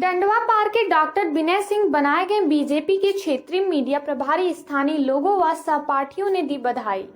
डंडवा पार के डॉक्टर विनय सिंह बनाए गए बीजेपी के क्षेत्रीय मीडिया प्रभारी। स्थानीय लोगों व सहपाठियों ने दी बधाई।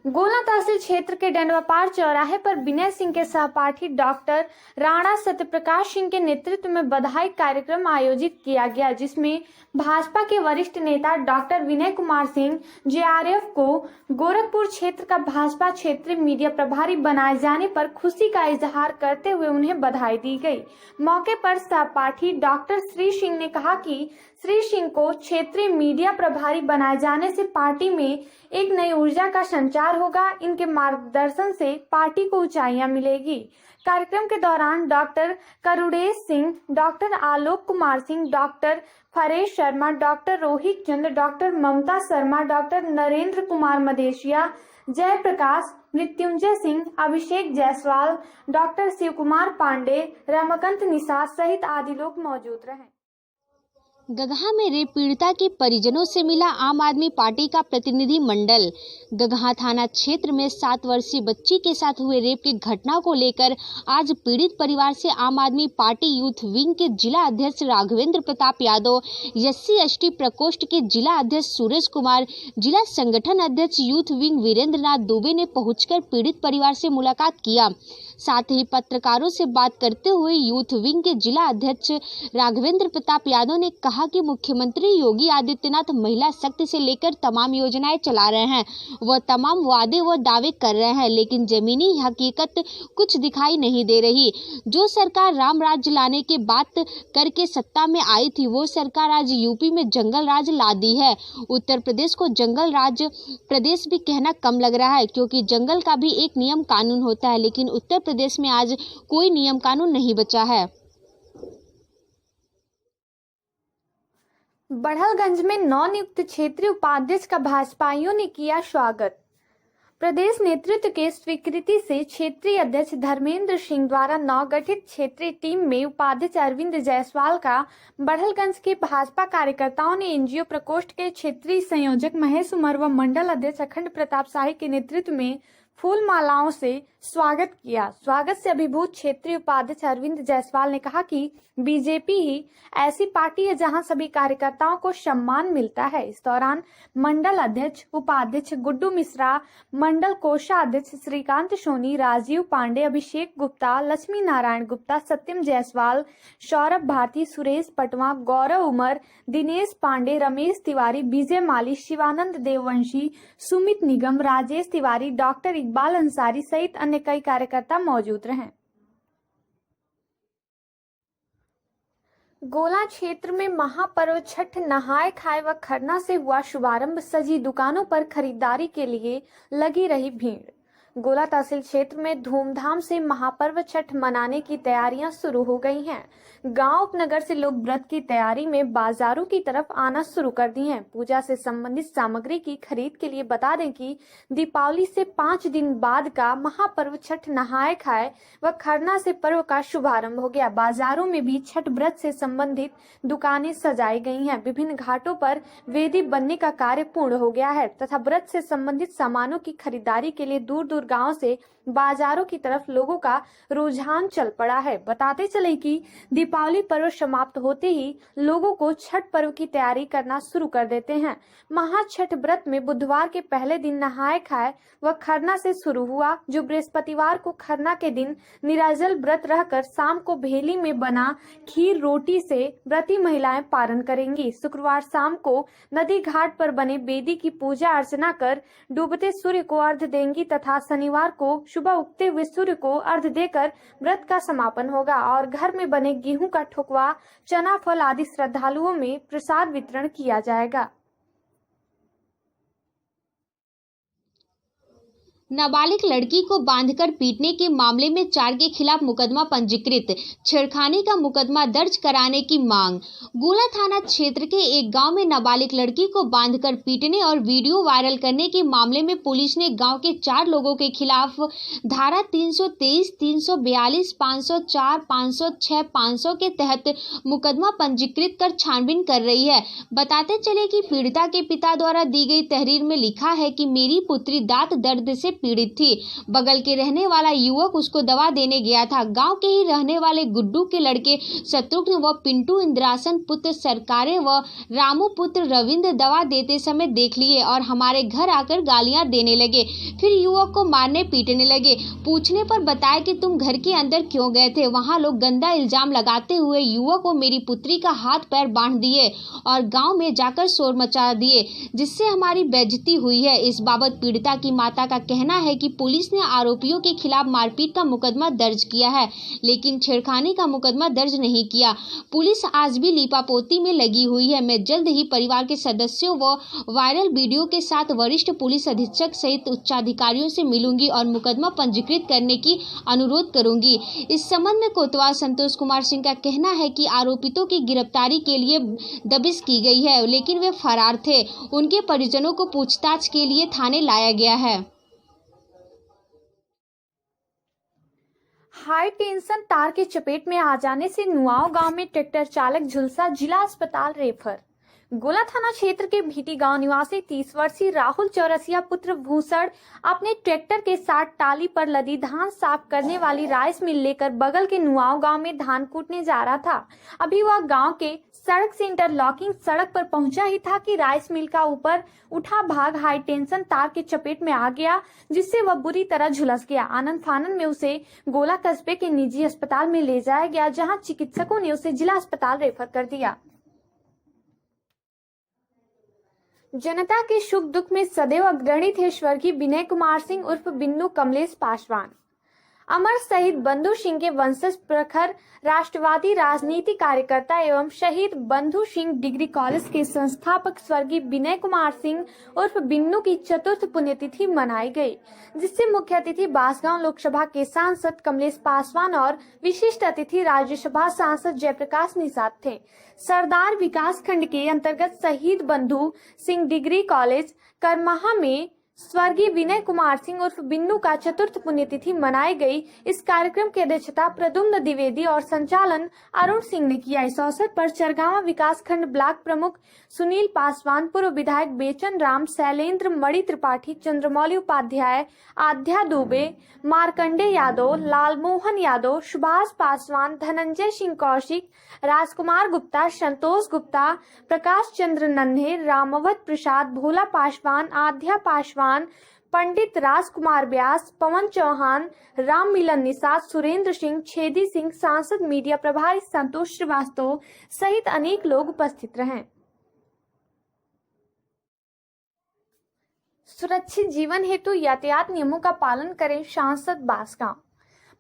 गोला तहसील क्षेत्र के डंडवा पार चौराहे पर विनय सिंह के सहपाठी डॉक्टर राणा सत्यप्रकाश सिंह के नेतृत्व में बधाई कार्यक्रम आयोजित किया गया, जिसमें भाजपा के वरिष्ठ नेता डॉक्टर विनय कुमार सिंह जेआरएफ को गोरखपुर क्षेत्र का भाजपा क्षेत्रीय मीडिया प्रभारी बनाए जाने पर खुशी का इजहार करते हुए उन्हें बधाई दी गई। मौके पर सहपाठी डॉक्टर श्री सिंह ने कहा कि श्री सिंह को क्षेत्रीय मीडिया प्रभारी बनाए जाने से पार्टी में एक नई ऊर्जा का संचार होगा। इनके मार्गदर्शन से पार्टी को ऊंचाइयां मिलेगी। कार्यक्रम के दौरान doctor Karunesh Singh, doctor Alok Kumar Singh, doctor Faresh Sharma, doctor Rohit Chandra, doctor Mamta Sharma, doctor Narendra Kumar Madeshiya, Jaiprakash, Mrityunjay Singh, Abhishek Jaiswal, doctor Shiv Kumar Pandey, Ramakant Nishad सहित आदि लोग मौजूद रहे। गगहा में रेप पीड़िता के परिजनों से मिला आम आदमी पार्टी का प्रतिनिधि मंडल। गगहा थाना क्षेत्र में 7 वर्षीय बच्ची के साथ हुए रेप की घटना को लेकर आज पीड़ित परिवार से आम आदमी पार्टी यूथ विंग के जिला अध्यक्ष राघवेंद्र प्रताप यादव, SC/ST प्रकोष्ठ के जिला अध्यक्ष सूरज कुमार, जिला संगठन अध्यक्ष यूथ विंग वीरेंद्र नाथ दुबे ने पहुंचकर पीड़ित परिवार से मुलाकात किया। साथ ही पत्रकारों से बात करते हुए यूथ विंग के जिला अध्यक्ष राघवेंद्र प्रताप यादव ने कहा कि मुख्यमंत्री योगी आदित्यनाथ महिला शक्ति से लेकर तमाम योजनाएं चला रहे हैं, वह तमाम वादे व दावे कर रहे हैं, लेकिन जमीनी हकीकत कुछ दिखाई नहीं दे रही। जो सरकार राम राज्य लाने की बात करके सत्ता में आई थी, वो सरकार आज यूपी में जंगल राज ला दी है। उत्तर प्रदेश को जंगल राज प्रदेश भी कहना कम लग रहा है, क्योंकि जंगल का भी एक नियम कानून होता है, लेकिन उत्तर प्रदेश में आज कोई नियम कानून नहीं बचा है। बढ़लगंज में नवनियुक्त क्षेत्रीय उपाध्यक्ष का भाजपाइयों ने किया स्वागत। प्रदेश नेतृत्व के स्वीकृति से क्षेत्रीय अध्यक्ष धर्मेंद्र सिंह द्वारा नवगठित क्षेत्रीय टीम में उपाध्यक्ष अरविंद जायसवाल का बढ़लगंज के भाजपा कार्यकर्ताओं ने एनजीओ प्रकोष्ठ के क्षेत्रीय संयोजक महेश उमर व मंडल अध्यक्ष अखंड प्रताप शाही के नेतृत्व में फूल मालाओं से स्वागत किया। स्वागत से अभिभूत क्षेत्रीय उपाध्यक्ष अरविंद जायसवाल ने कहा कि बीजेपी ही ऐसी पार्टी है जहां सभी कार्यकर्ताओं को सम्मान मिलता है। इस दौरान मंडल अध्यक्ष, उपाध्यक्ष गुड्डू मिश्रा, मंडल कोषाध्यक्ष श्रीकांत सोनी, राजीव पांडे, अभिषेक गुप्ता, लक्ष्मी नारायण गुप्ता, सत्यम जायसवाल, सौरभ भारती, सुरेश पटवा, गौरव उमर, दिनेश पांडे, रमेश तिवारी, विजय माली, शिवानंद देववंशी, सुमित निगम, राजेश तिवारी, डॉक्टर इकबाल अंसारी सहित अन्य कई कार्यकर्ता मौजूद रहे। गोला क्षेत्र में महापर्व छठ नहाय खाए व खरना से हुआ शुभारंभ। सजी दुकानों पर खरीदारी के लिए लगी रही भीड़। गोला तहसील क्षेत्र में धूमधाम से महापर्व छठ मनाने की तैयारियां शुरू हो गई हैं। गांव उपनगर से लोग व्रत की तैयारी में बाजारों की तरफ आना शुरू कर दी हैं। पूजा से संबंधित सामग्री की खरीद के लिए बता दें कि दीपावली से 5 दिन बाद का महापर्व छठ नहाय खाए व खरना से पर्व का शुभारंभ हो गया। बाजारों में भी छठ व्रत से संबंधित दुकानें सजाई गई हैं। विभिन्न घाटों पर वेदी बनने का कार्य पूर्ण हो गया है तथा व्रत से संबंधित सामानों की खरीदारी के लिए दूर दूर गांव से बाजारों की तरफ लोगों का रुझान चल पड़ा है। बताते चले कि दीपावली पर्व समाप्त होते ही लोगों को छठ पर्व की तैयारी करना शुरू कर देते हैं। महाछठ व्रत में बुधवार के पहले दिन नहाए खाए व खरना से शुरू हुआ, जो बृहस्पतिवार को खरना के दिन निराजल व्रत रहकर शाम को भेली में बना खीर रोटी से व्रती महिलाएं पारण करेंगी। शुक्रवार शाम को नदी घाट पर बने वेदी की पूजा अर्चना कर डूबते सूर्य को अर्घ्य देंगी तथा शनिवार को सुबह उगते हुए सूर्य को अर्घ्य देकर व्रत का समापन होगा और घर में बने गेहूं का ठोकवा, चना फल आदि श्रद्धालुओं में प्रसाद वितरण किया जाएगा। नाबालिग लड़की को बांधकर पीटने के मामले में 4 के खिलाफ मुकदमा पंजीकृत, छेड़खानी का मुकदमा दर्ज कराने की मांग। गोला थाना क्षेत्र के एक गांव में नाबालिग लड़की को बांधकर पीटने और वीडियो वायरल करने के मामले में पुलिस ने गांव के 4 लोगों के खिलाफ धारा 323, 342, 504, 506, 500 के तहत मुकदमा पंजीकृत कर छानबीन कर रही है। बताते चले कि पीड़िता के पिता द्वारा दी गई तहरीर में लिखा है कि मेरी पुत्री दांत दर्द से पीड़ित थी। बगल के रहने वाला युवक उसको दवा देने गया था। गांव के ही रहने वाले गुड्डू के लड़के शत्रुघ्न व पिंटू इंद्रासन पुत्र सरकारे व रामू पुत्र रविंद्र दवा देते समय देख लिए और हमारे घर आकर गालियां देने लगे। फिर युवक को मारने पीटने लगे। पूछने पर बताया कि तुम घर के अंदर क्यों गए थे। वहां लोग गंदा इल्जाम लगाते हुए युवक को मेरी पुत्री का हाथ पैर बांध दिए और गांव में जाकर शोर मचा दिए, जिससे हमारी बेइज्जती हुई है। इस बाबत पीड़िता की माता का कहना है कि पुलिस ने आरोपियों के खिलाफ मारपीट का मुकदमा दर्ज किया है, लेकिन छेड़खानी का मुकदमा दर्ज नहीं किया। पुलिस आज भी लीपापोती में लगी हुई है। मैं जल्द ही परिवार के सदस्यों व वायरल वीडियो के साथ वरिष्ठ पुलिस अधीक्षक सहित उच्चाधिकारियों से मिलूंगी और मुकदमा पंजीकृत करने की अनुरोध करूंगी। इस संबंध में कोतवाल संतोष कुमार सिंह का कहना है कि आरोपितों की गिरफ्तारी के लिए दबिश की गई है, लेकिन वे फरार थे। उनके परिजनों को पूछताछ के लिए थाने लाया गया है। हाई टेंशन तार की चपेट में आ जाने से नुआव गांव में ट्रैक्टर चालक झुलसा, जिला अस्पताल रेफर। गोला थाना क्षेत्र के भीटी गांव निवासी 30 वर्षीय राहुल चौरसिया पुत्र भूसड़ अपने ट्रैक्टर के साथ टाली पर लदी धान साफ करने वाली राइस मिल लेकर बगल के नुआव गांव में धान कूटने जा रहा था। अभी वह गांव के सड़क से इंटरलॉकिंग सड़क पर पहुंचा ही था कि राइस मिल का ऊपर उठा भाग हाई टेंशन तार के चपेट में आ गया, जिससे वह बुरी तरह झुलस गया। आनंद फानन में उसे गोला कस्बे के निजी अस्पताल में ले जाया गया, जहां चिकित्सकों ने उसे जिला अस्पताल रेफर कर दिया। जनता के सुख दुख में सदैव अग्रणी थे स्वर्गीय विनय कुमार सिंह उर्फ बिन्नू कमलेश पासवान। अमर शहीद बंधु सिंह के वंशज, प्रखर राष्ट्रवादी राजनीति कार्यकर्ता एवं शहीद बंधु सिंह डिग्री कॉलेज के संस्थापक स्वर्गीय विनय कुमार सिंह उर्फ बिन्नू की चतुर्थ पुण्यतिथि मनाई गई, जिससे मुख्य अतिथि बांसगांव लोकसभा के सांसद कमलेश पासवान और विशिष्ट अतिथि राज्यसभा सांसद जयप्रकाश निषाद थे। सरदार विकास खंड के अंतर्गत शहीद बंधु सिंह डिग्री कॉलेज करमाहा में स्वर्गीय विनय कुमार सिंह उर्फ बिन्नू का चतुर्थ पुण्यतिथि मनाई गई। इस कार्यक्रम की अध्यक्षता प्रद्युम्न द्विवेदी और संचालन अरुण सिंह ने किया। इस अवसर पर चरगावा विकास खंड ब्लॉक प्रमुख सुनील पासवान, पूर्व विधायक बेचन राम, शैलेंद्र मणि त्रिपाठी, चंद्रमौली उपाध्याय, आध्या दुबे, मार्कंडे यादव, लालमोहन यादव, सुभाष पासवान, धनंजय सिंह कौशिक, राजकुमार गुप्ता, संतोष गुप्ता, प्रकाश चंद्र नन्हे, रामवत प्रसाद, भोला पासवान, आध्या पासवान, पंडित राजकुमार व्यास, पवन चौहान, राम मिलन निषाद, सुरेंद्र सिंह, छेदी सिंह, सांसद मीडिया प्रभारी संतोष श्रीवास्तव सहित अनेक लोग उपस्थित रहे। सुरक्षित जीवन हेतु यातायात नियमों का पालन करें, सांसद बांसगांव।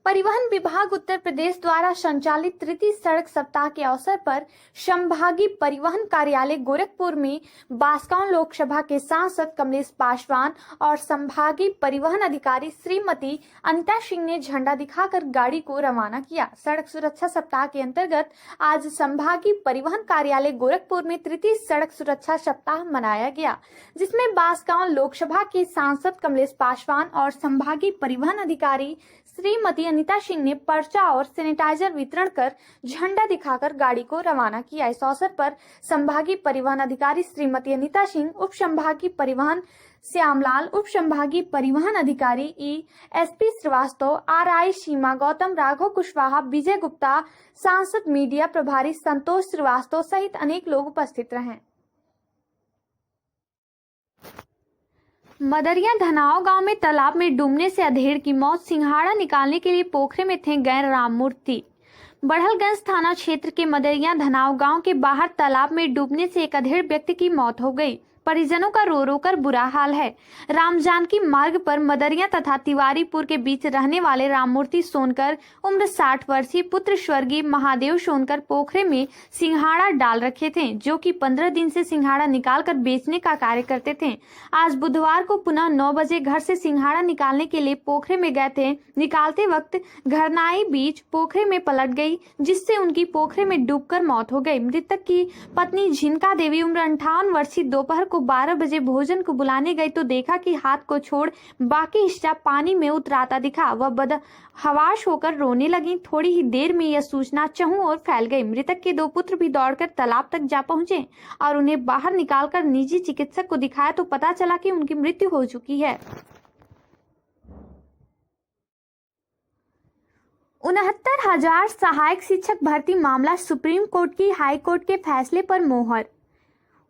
परिवहन विभाग उत्तर प्रदेश द्वारा संचालित तृतीय सड़क सप्ताह के अवसर पर संभागीय परिवहन कार्यालय गोरखपुर में बांसगांव लोकसभा के सांसद कमलेश पासवान और संभागीय परिवहन अधिकारी श्रीमती अनिता सिंह ने झंडा दिखाकर गाड़ी को रवाना किया। सड़क सुरक्षा सप्ताह के अंतर्गत आज संभागीय परिवहन कार्यालय गोरखपुर में तृतीय सड़क सुरक्षा सप्ताह मनाया गया, जिसमें बांसगांव लोकसभा के सांसद कमलेश पासवान और संभागीय परिवहन अधिकारी श्रीमती अनिता सिंह ने पर्चा और सैनिटाइजर वितरण कर झंडा दिखाकर गाड़ी को रवाना किया। इस अवसर पर संभागीय परिवहन अधिकारी श्रीमती अनिता सिंह, उप संभागीय परिवहन श्यामलाल, उप संभागीय परिवहन अधिकारी एसपी श्रीवास्तव, आरआई सीमा, गौतम राघव कुशवाहा, विजय गुप्ता, सांसद मीडिया प्रभारी संतोष श्रीवास्तव सहित अनेक लोग उपस्थित रहे। मदरिया धनाव गांव में तालाब में डूबने से अधेड़ की मौत। सिंघाड़ा निकालने के लिए पोखरे में थे गए राममूर्ति। बढ़लगंज थाना क्षेत्र के मदरिया धनाव गांव के बाहर तालाब में डूबने से एक अधेड़ व्यक्ति की मौत हो गई। परिजनों का रो रो कर बुरा हाल है। रामजानकी मार्ग पर मदरिया तथा तिवारीपुर के बीच रहने वाले राममूर्ति सोनकर उम्र 60 वर्षीय पुत्र स्वर्गीय महादेव सोनकर पोखरे में सिंघाड़ा डाल रखे थे, जो कि 15 दिन से सिंघाड़ा निकालकर बेचने का कार्य करते थे। आज बुधवार को पुनः 9 बजे घर से सिंघाड़ा निकालने के लिए पोखरे में गए थे। निकालते वक्त घरनाई बीच पोखरे में पलट गई, जिससे उनकी पोखरे में डूबकर मौत हो गई। मृतक की पत्नी झिनका देवी उम्र 58 वर्षीय दोपहर को 12 बजे भोजन को बुलाने गई तो देखा कि हाथ को छोड़ बाकी हिस्सा पानी में उतराता दिखा। वह बदहवास होकर रोने लगी। थोड़ी ही देर में यह सूचना चहुं ओर फैल गई। मृतक के 2 पुत्र भी दौड़कर तालाब तक जा पहुंचे और उन्हें बाहर निकालकर निजी चिकित्सक को दिखाया तो पता चला कि उनकी मृत्यु हो चुकी है। 69,000 सहायक शिक्षक भर्ती मामला सुप्रीम कोर्ट की हाई कोर्ट के फैसले पर मोहर।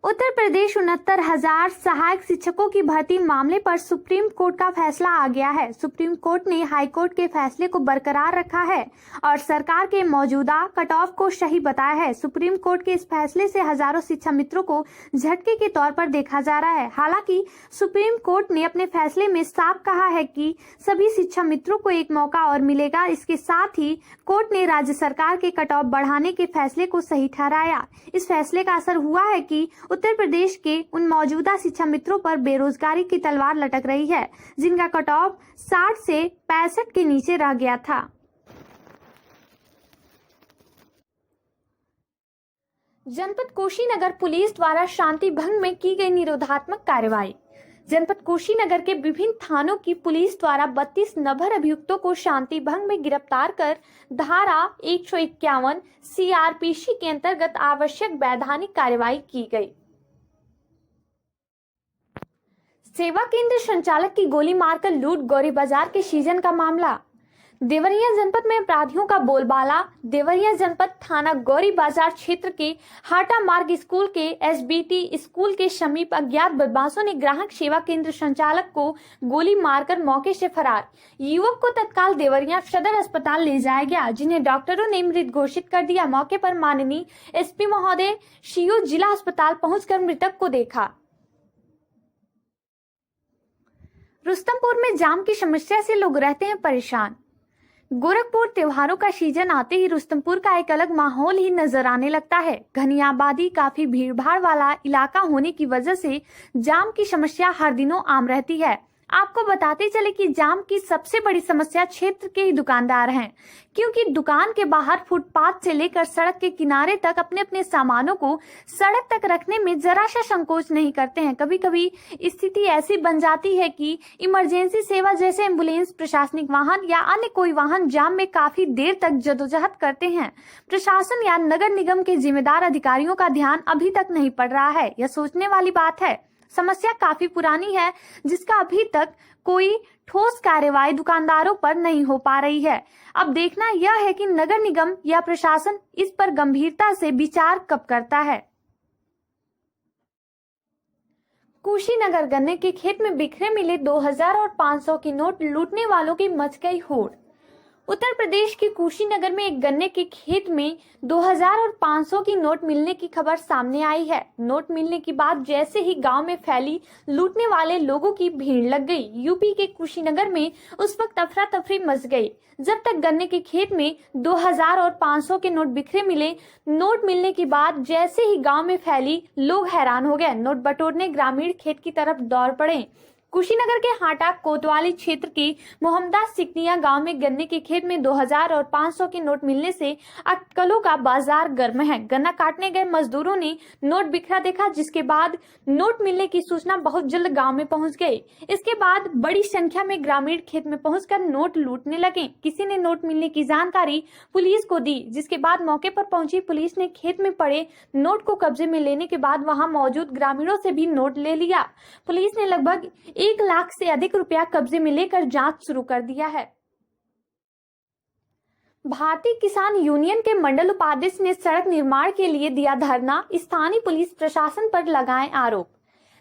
उत्तर प्रदेश 69,000 सहायक शिक्षकों की भर्ती मामले पर सुप्रीम कोर्ट का फैसला आ गया है। सुप्रीम कोर्ट ने हाई कोर्ट के फैसले को बरकरार रखा है और सरकार के मौजूदा कट ऑफ को सही बताया है। सुप्रीम कोर्ट के इस फैसले से हजारों शिक्षा मित्रों को झटके के तौर पर देखा जा रहा है। हालांकि सुप्रीम कोर्ट ने अपने फैसले में साफ कहा है कि सभी शिक्षा मित्रों को एक मौका और मिलेगा। इसके साथ ही कोर्ट ने राज्य सरकार के कट ऑफ बढ़ाने के फैसले को सही ठहराया। इस फैसले का असर हुआ है कि उत्तर प्रदेश के उन मौजूदा शिक्षा मित्रों पर बेरोजगारी की तलवार लटक रही है जिनका कट ऑफ 60 से 65 के नीचे रह गया था। जनपद कुशीनगर पुलिस द्वारा शांति भंग में की गई निरोधात्मक कार्रवाई। जनपद कुशीनगर के विभिन्न थानों की पुलिस द्वारा 32 नभर अभियुक्तों को शांति भंग में गिरफ्तार कर धारा 151 CRPC के अंतर्गत आवश्यक वैधानिक कार्रवाई की गई। सेवा केंद्र संचालक की गोली मारकर लूट, गौरी बाजार के सीजन का मामला। देवरिया जनपद में अपराधियों का बोलबाला। देवरिया जनपद थाना गौरी बाजार क्षेत्र के हाटा मार्ग स्कूल के SBT स्कूल के समीप अज्ञात बदमाशों ने ग्राहक सेवा केंद्र संचालक को गोली मारकर मौके से फरार। युवक को तत्काल देवरिया सदर अस्पताल ले जाया गया, जिन्हें डॉक्टरों ने मृत घोषित कर दिया। मौके पर माननीय SP महोदय CO जिला अस्पताल पहुंचकर मृतक को देखा। रुस्तमपुर में जाम की समस्या से लोग रहते हैं परेशान। गोरखपुर त्योहारों का सीजन आते ही रुस्तमपुर का एक अलग माहौल ही नजर आने लगता है। घनी आबादी, काफी भीड़भाड़ वाला इलाका होने की वजह से जाम की समस्या हर दिनों आम रहती है। आपको बताते चले कि जाम की सबसे बड़ी समस्या क्षेत्र के ही दुकानदार हैं, क्योंकि दुकान के बाहर फुटपाथ से लेकर सड़क के किनारे तक अपने अपने सामानों को सड़क तक रखने में जरा सा संकोच नहीं करते हैं। कभी कभी स्थिति ऐसी बन जाती है कि इमरजेंसी सेवा जैसे एम्बुलेंस, प्रशासनिक वाहन या अन्य कोई वाहन जाम में काफी देर तक जदोजहद करते हैं। प्रशासन या नगर निगम के जिम्मेदार अधिकारियों का ध्यान अभी तक नहीं पड़ रहा है। यह सोचने वाली बात है। समस्या काफी पुरानी है, जिसका अभी तक कोई ठोस कार्रवाई दुकानदारों पर नहीं हो पा रही है। अब देखना यह है कि नगर निगम या प्रशासन इस पर गंभीरता से विचार कब करता है। कुशीनगर गन्ने के खेत में बिखरे मिले 2000 और 500 की नोट, लूटने वालों की मच गई होड़। उत्तर प्रदेश के कुशीनगर में एक गन्ने के खेत में 2000 और 500 की नोट मिलने की खबर सामने आई है। नोट मिलने के बाद जैसे ही गांव में फैली लूटने वाले लोगों की भीड़ लग गई। यूपी के कुशीनगर में उस वक्त अफरा तफरी मच गई जब तक गन्ने के खेत में 2000 और 500 के नोट बिखरे मिले। नोट मिलने के बाद जैसे ही गांव में फैली, लोग हैरान हो गए। नोट बटोरने ग्रामीण खेत की तरफ दौड़ पड़े। कुशीनगर के हाटा कोतवाली क्षेत्र के मोहम्मदा सिकनिया गांव में गन्ने के खेत में 2000 और 500 के नोट मिलने से अटकलों का बाजार गर्म है। गन्ना काटने गए मजदूरों ने नोट बिखरा देखा, जिसके बाद नोट मिलने की सूचना बहुत जल्द गांव में पहुंच गई। इसके बाद बड़ी संख्या में ग्रामीण खेत में पहुंचकर नोट लूटने लगे। किसी ने नोट मिलने की जानकारी पुलिस को दी, जिसके बाद मौके पर पहुंची पुलिस ने खेत में पड़े नोट को कब्जे में लेने के बाद वहां मौजूद ग्रामीणों से भी नोट ले लिया। पुलिस ने लगभग 1 लाख से अधिक रुपया कब्जे में लेकर जांच शुरू कर दिया है। भारतीय किसान यूनियन के मंडल उपाध्यक्ष ने सड़क निर्माण के लिए दिया धरना, स्थानीय पुलिस प्रशासन पर लगाए आरोप।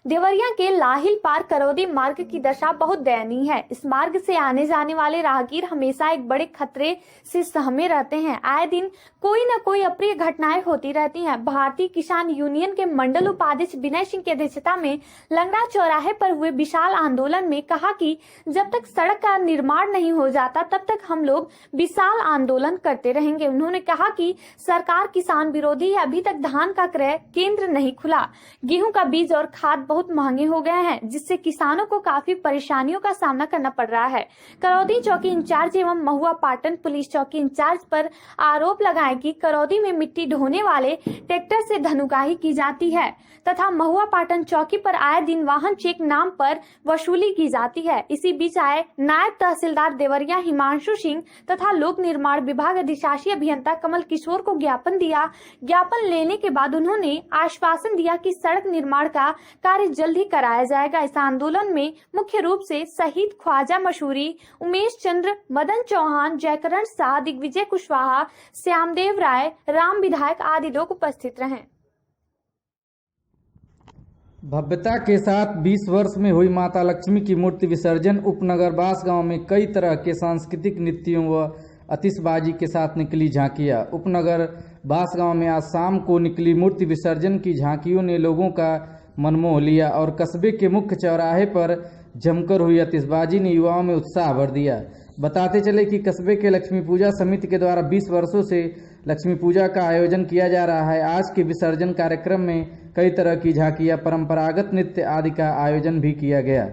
देवरिया के लाहिल पार करौदी मार्ग की दशा बहुत दयनीय है। इस मार्ग से आने जाने वाले राहगीर हमेशा एक बड़े खतरे से सहमे रहते हैं। आए दिन कोई न कोई अप्रिय घटनाएं होती रहती हैं। भारतीय किसान यूनियन के मंडल उपाध्यक्ष विनय सिंह की अध्यक्षता में लंगड़ा चौराहे पर हुए विशाल आंदोलन में कहा कि जब तक सड़क का निर्माण नहीं हो जाता तब तक हम लोग विशाल आंदोलन करते रहेंगे। उन्होंने कहा कि सरकार किसान विरोधी है। अभी तक धान का क्रय केंद्र नहीं खुला, गेहूं का बीज और खाद बहुत महंगे हो गए हैं, जिससे किसानों को काफी परेशानियों का सामना करना पड़ रहा है। करौदी चौकी इंचार्ज एवं महुआ पाटन पुलिस चौकी इंचार्ज पर आरोप लगाए कि करौदी में मिट्टी ढोने वाले ट्रैक्टर से धनुकाही की जाती है तथा महुआ पाटन चौकी पर आए दिन वाहन चेक नाम पर वसूली की जाती है। इसी बीच आए नायब तहसीलदार देवरिया हिमांशु सिंह तथा लोक निर्माण विभाग अधिशासी अभियंता कमल किशोर को ज्ञापन दिया। ज्ञापन लेने के बाद उन्होंने आश्वासन दिया कि सड़क निर्माण का कार्य कार्य जल्द ही कराया जाएगा। इस आंदोलन में मुख्य रूप से शहीद ख्वाजा मशहूरी, उमेश चंद्र, मदन चौहान, जयकरण शाह, दिग्विजय कुशवाहा, श्यामदेव राय, राम विधायक आदि लोग उपस्थित रहे। भव्यता के साथ 20 वर्ष में हुई माता लक्ष्मी की मूर्ति विसर्जन। उपनगर बास गांव में कई तरह के सांस्कृतिक नृत्यों व आतिशबाजी के साथ निकली झांकियां। उपनगर बास गांव में आज शाम को निकली मूर्ति विसर्जन की झांकियों ने लोगों का मन मोह लिया और कस्बे के मुख्य चौराहे पर जमकर हुई आतिशबाजी ने युवाओं में उत्साह भर दिया। बताते चले कि कस्बे के लक्ष्मी पूजा समिति के द्वारा 20 वर्षों से लक्ष्मी पूजा का आयोजन किया जा रहा है। आज के विसर्जन कार्यक्रम में कई तरह की झांकियां, परंपरागत नृत्य आदि का आयोजन भी किया गया।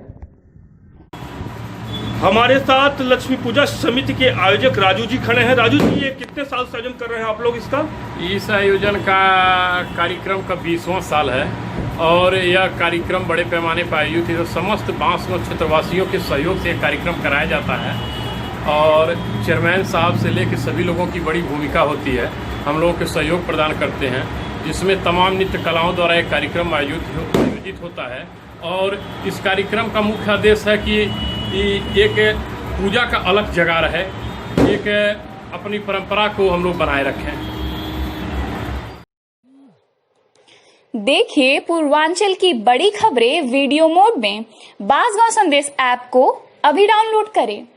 हमारे साथ लक्ष्मी पूजा समिति के आयोजक राजू जी खड़े हैं। राजू जी, ये कितने साल से आयोजन कर रहे हैं आप लोग इसका? इस आयोजन का कार्यक्रम का 20वां साल है और यह कार्यक्रम बड़े पैमाने पर आयोजित है। तो समस्त बांसगांव क्षेत्रवासियों के सहयोग से यह कार्यक्रम कराया जाता है और चेयरमैन साहब से लेकर सभी लोगों की बड़ी भूमिका होती है। हम लोगों के सहयोग प्रदान करते हैं, जिसमें तमाम नृत्य कलाओं द्वारा एक कार्यक्रम आयोजित होता है। और इस कार्यक्रम का मुख्य उद्देश्य है कि एक पूजा का अलग जगह रहे, एक अपनी परंपरा को हम लोग बनाए रखें। देखिए पूर्वांचल की बड़ी खबरें वीडियो मोड में बांसगांव संदेश ऐप को अभी डाउनलोड करें।